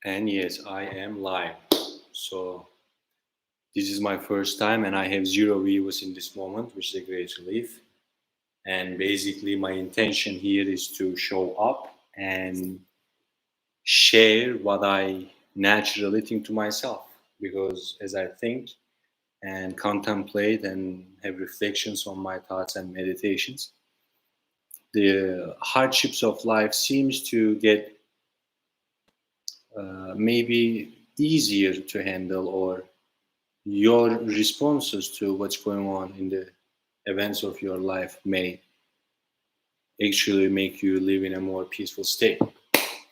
And yes, I am live. So this is my first time and I have zero views in this moment, which is a great relief. And basically my intention here is to show up and share what I naturally think to myself. Because as I think and contemplate and have reflections on my thoughts and meditations, the hardships of life seems to get maybe easier to handle, or your responses to what's going on in the events of your life may actually make you live in a more peaceful state.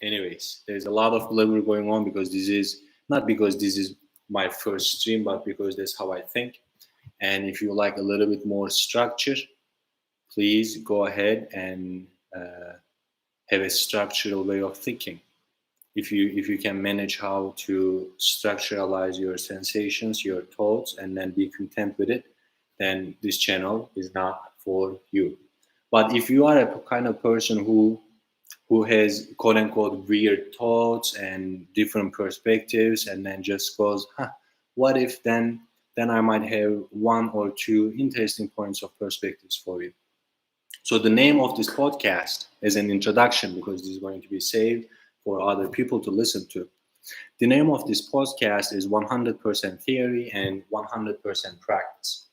Anyways, there's a lot of blabber going on because this is not because this is my first stream, but because that's how I think. And if you like a little bit more structure, please go ahead and have a structural way of thinking. If you can manage how to structuralize your sensations, your thoughts, and then be content with it, then this channel is not for you. But if you are a kind of person who has quote unquote weird thoughts and different perspectives, and then just goes, huh, what if then I might have one or two interesting points of perspectives for you. So the name of this podcast is an introduction because this is going to be saved for other people to listen to. The name of this podcast is 100% Theory and 100% Practice.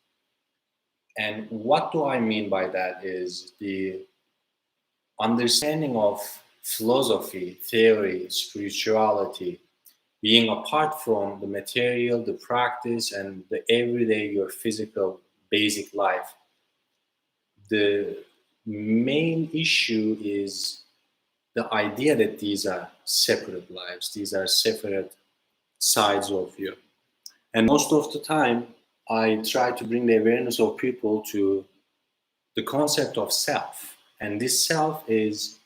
And what do I mean by that is the understanding of philosophy, theory, spirituality, being apart from the material, the practice, and the everyday, your physical, basic life. The main issue is the idea that these are separate lives, these are separate sides of you. And most of the time, I try to bring the awareness of people to the concept of self. And this self is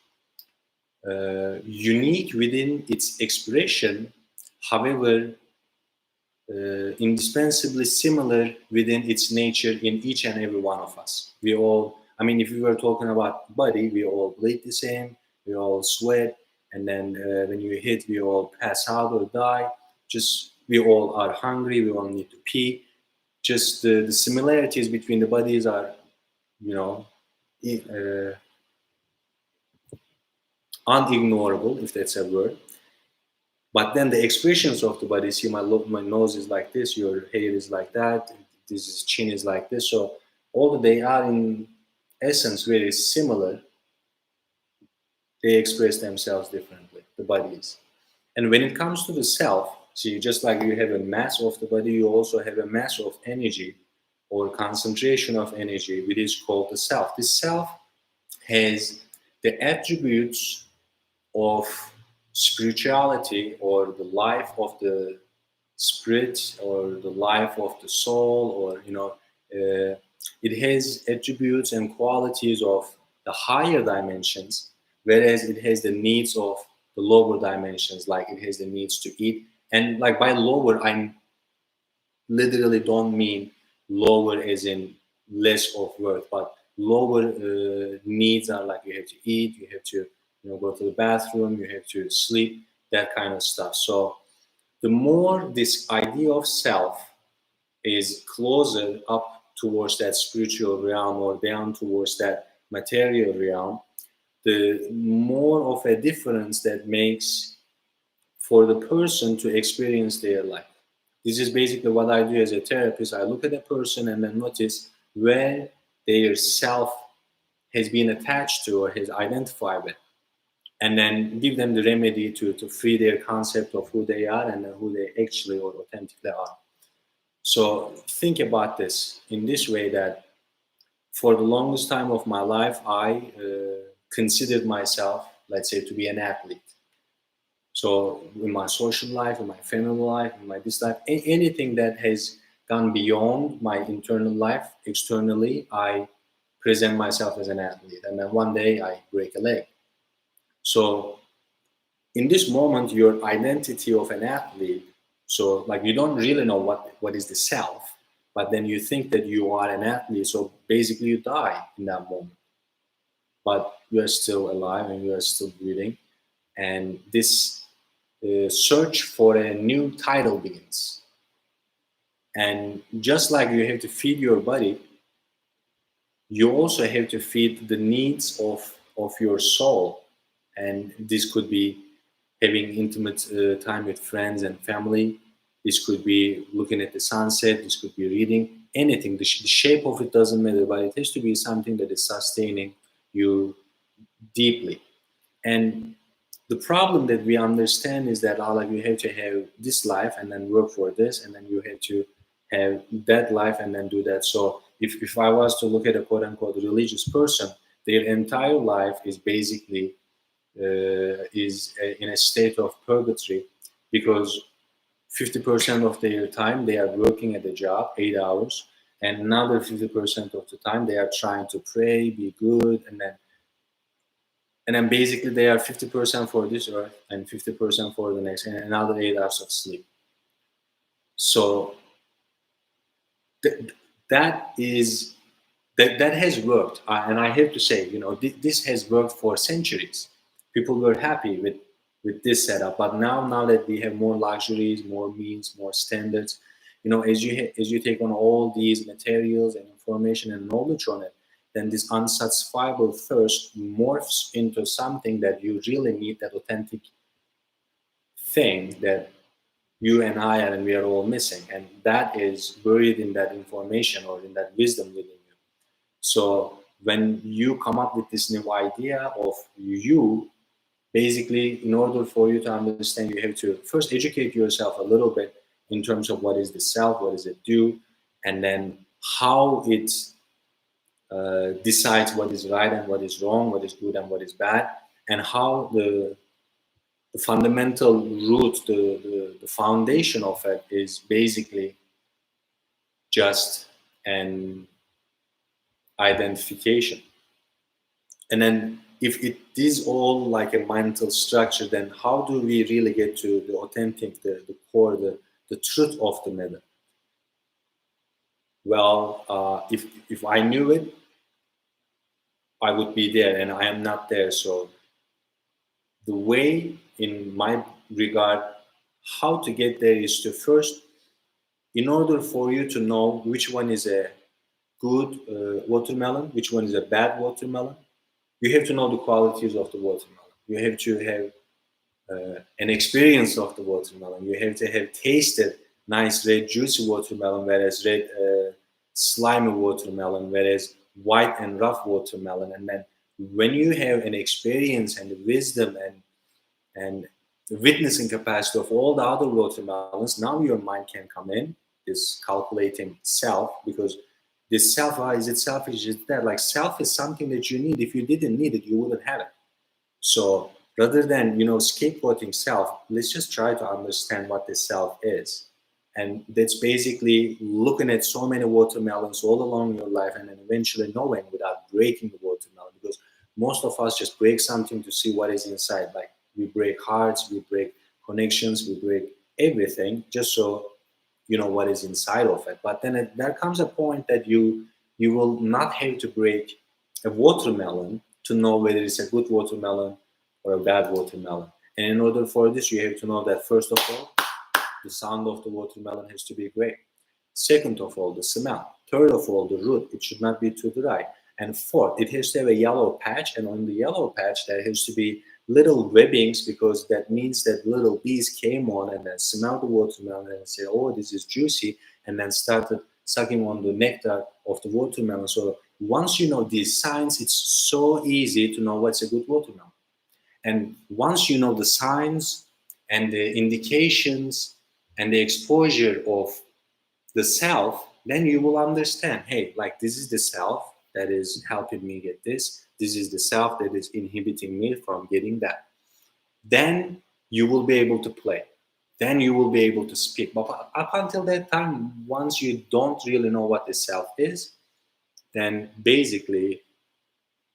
unique within its expression, however, indispensably similar within its nature in each and every one of us. We all, I mean, if we were talking about body, we all bleed the same, we all sweat, and then when you hit, we all pass out or die. Just we all are hungry, we all need to pee. Just the similarities between the bodies are, you know, uh, unignorable, if that's a word. But then the expressions of the body, see, my nose is like this, your hair is like that, this is chin is like this. So although they are in essence very similar, they express themselves differently, the bodies. And when it comes to the self, see, just like you have a mass of the body, you also have a mass of energy or concentration of energy, which is called the self. This self has the attributes of spirituality or the life of the spirit or the life of the soul, or it has attributes and qualities of the higher dimensions, whereas it has the needs of the lower dimensions, like it has the needs to eat. And like by lower, I literally don't mean lower as in less of worth, but lower needs are like you have to eat, you have to go to the bathroom, you have to sleep, that kind of stuff. So the more this idea of self is closer up towards that spiritual realm or down towards that material realm, the more of a difference that makes for the person to experience their life. This is basically what I do as a therapist. I look at a person and then notice where their self has been attached to or has identified with, and then give them the remedy to free their concept of who they are and who they actually or authentically are. So think about this in this way, that for the longest time of my life, I considered myself, let's say, to be an athlete. So in my social life, in my family life, in my this life, anything that has gone beyond my internal life, externally, I present myself as an athlete. And then one day I break a leg. So in this moment, your identity of an athlete, so like you don't really know what is the self, but then you think that you are an athlete. So basically you die in that moment, but you are still alive and you are still breathing. And this search for a new title begins. And just like you have to feed your body, you also have to feed the needs of your soul. And this could be having intimate time with friends and family. This could be looking at the sunset. This could be reading. Anything. The shape of it doesn't matter, but it has to be something that is sustaining you deeply. And the problem that we understand is that like you have to have this life and then work for this, and then you have to have that life and then do that. So if I was to look at a quote unquote religious person, their entire life is basically in a state of purgatory, because 50% of their time they are working at a job, 8 hours, and another 50% of the time they are trying to pray, be good, and then basically they are 50% for this earth and 50% for the next, and another 8 hours of sleep. So th- that is that has worked, and I have to say, this has worked for centuries. People were happy with this setup, but now that we have more luxuries, more means, more standards, as you take on all these materials and information and knowledge on it, then this unsatisfiable thirst morphs into something that you really need, that authentic thing that you and I and we are all missing, and that is buried in that information or in that wisdom within you. So when you come up with this new idea of you, basically, in order for you to understand, you have to first educate yourself a little bit in terms of what is the self, what does it do, and then how it decides what is right and what is wrong, what is good and what is bad, and how the fundamental root, the foundation of it is basically just an identification. And then if it is all like a mental structure, then how do we really get to the authentic, the core, the truth of the matter? Well, if I knew it, I would be there, and I am not there. So the way, in my regard, how to get there is to first, in order for you to know which one is a good watermelon, which one is a bad watermelon, you have to know the qualities of the watermelon. You have to have an experience of the watermelon. You have to have tasted nice red juicy watermelon, whereas red slimy watermelon, whereas white and rough watermelon. And then when you have an experience and the wisdom and the witnessing capacity of all the other watermelons, now your mind can come in, this calculating self, because this self, is it selfish? Is it that? Like self is something that you need. If you didn't need it, you wouldn't have it. So rather than scapegoating self, let's just try to understand what the self is. And that's basically looking at so many watermelons all along your life, and then eventually knowing without breaking the watermelon. Because most of us just break something to see what is inside. Like we break hearts, we break connections, we break everything just so you know what is inside of it. But then there comes a point that you will not have to break a watermelon to know whether it's a good watermelon or a bad watermelon. And in order for this, you have to know that first of all, the sound of the watermelon has to be great. Second of all, the smell. Third of all, the root. It should not be too dry. And fourth, it has to have a yellow patch, and on the yellow patch there has to be little webbings, because that means that little bees came on and then smelled the watermelon and say, oh, this is juicy, and then started sucking on the nectar of the watermelon. So once you know these signs, it's so easy to know what's a good watermelon. And once you know the signs and the indications and the exposure of the self, then you will understand, hey, like this is the self that is helping me get this. This is the self that is inhibiting me from getting that. Then you will be able to play. Then you will be able to speak. But up until that time, once you don't really know what the self is, then basically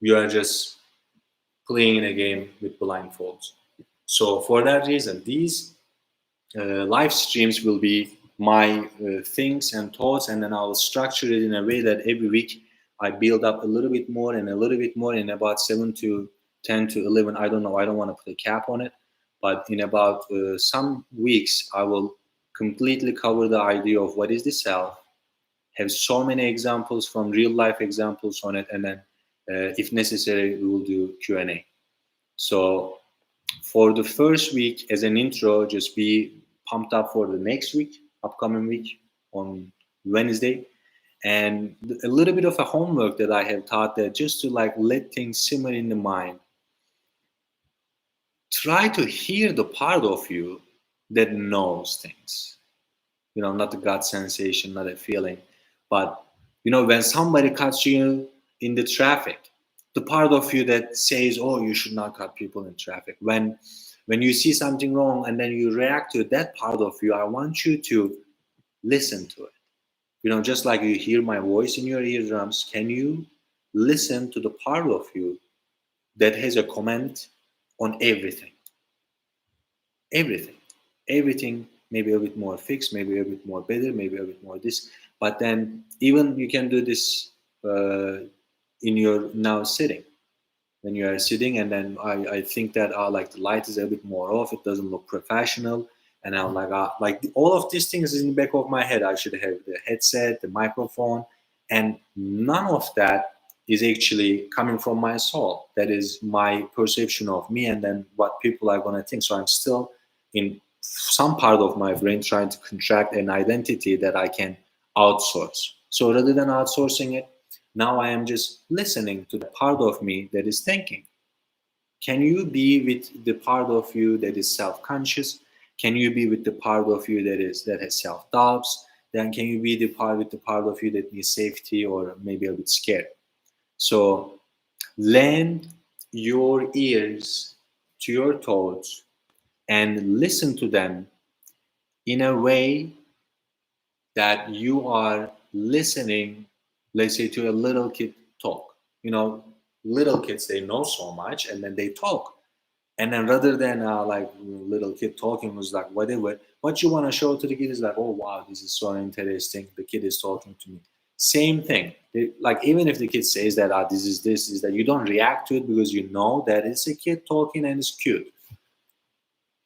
you are just playing in a game with blindfolds. So for that reason, these live streams will be my things and thoughts, and then I'll structure it in a way that every week I build up a little bit more and a little bit more, in about 7 to 10 to 11. I don't know. I don't want to put a cap on it, But in about some weeks, I will completely cover the idea of what is the self, have so many examples from real life examples on it, and then if necessary, we will do Q&A. So for the first week, as an intro, just be pumped up for the next week, upcoming week on Wednesday. And a little bit of a homework that I have taught, that just to like let things simmer in the mind. Try to hear the part of you that knows things. Not the gut sensation, not a feeling, but when somebody cuts you in the traffic, the part of you that says, oh, you should not cut people in traffic. When you see something wrong and then you react to that part of you, I want you to listen to it. Just like you hear my voice in your eardrums, can you listen to the part of you that has a comment on everything? Everything maybe a bit more fixed, maybe a bit more better, maybe a bit more this. But then even you can do this in your now sitting. When you are sitting, and then I think that like the light is a bit more off, it doesn't look professional, and I'm like all of these things is in the back of my head. I should have the headset, the microphone, and none of that is actually coming from my soul. That is my perception of me, and then what people are going to think. So I'm still in some part of my brain trying to contract an identity that I can outsource. So rather than outsourcing it, now I am just listening to the part of me that is thinking. Can you be with the part of you that is self-conscious? Can you be with the part of you that has self-doubts? Then can you be with the part of you that needs safety or maybe a bit scared? So lend your ears to your thoughts and listen to them in a way that you are listening, let's say, to a little kid talk. Little kids, they know so much, and then they talk. And then rather than like little kid talking was like whatever, what you want to show to the kid is like, oh wow, this is so interesting. The kid is talking to me. Same thing. Like even if the kid says that this is that, you don't react to it because you know that it's a kid talking and it's cute.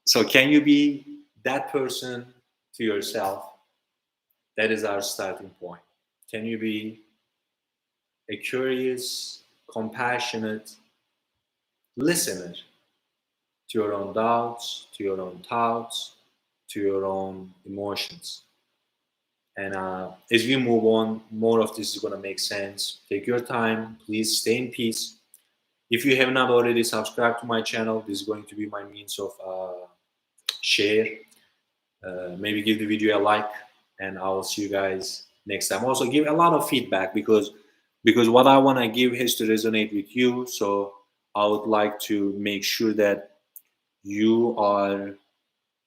So can you be that person to yourself? That is our starting point. Can you be a curious, compassionate listener to your own doubts, to your own thoughts, to your own emotions? And as we move on, more of this is going to make sense. Take your time. Please stay in peace. If you have not already subscribed to my channel, this is going to be my means of share. Maybe give the video a like, and I will see you guys next time. Also, give a lot of feedback because what I want to give has to resonate with you. So I would like to make sure that you are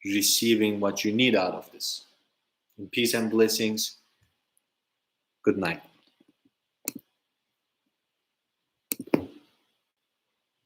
receiving what you need out of this. And peace and blessings. Good night.